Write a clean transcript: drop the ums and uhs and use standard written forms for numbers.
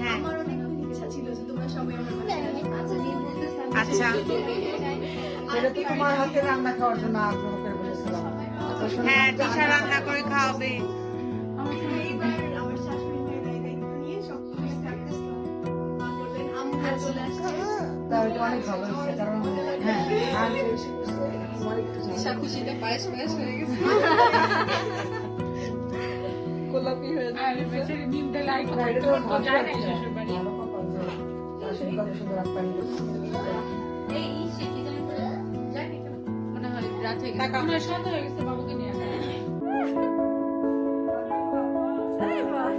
হ্যাঁ আমার অনেক ইচ্ছা ছিল যে তোমরা সবাই আমার বাসায় আসবে। আচ্ছা এটা তো তোমার হাতে রান্না খাওয়ার জন্য আগ্রহ করে বলেছিলাম। হ্যাঁ তিশা রান্না করে খাওয়াবে। এইবার আমার শাশুড়ি মায়ের দায়িত্ব নিয়ে সব কিছু থাকতেছিলাম। মা বললেন আম্মু চলে আসছে। তাও এটা অনেক ভালো হচ্ছে কারণ হ্যাঁ আর খুশিতে পায়েস পায়েস হয়ে গেছে। গোলাপি হয়ে গেছে। নিমটা লাইক এটা করতে তো করতে যায় না শ্বশুর বাড়ি। ভালো কথা যে আসলে কত সুন্দর আপনার এই সে কি জানি জানি কেন মনে হয় রাত হয়ে গেছে। মনে হয় সন্ধ্যা হয়ে গেছে বাবুকে নিয়ে আসা। আরে বাহ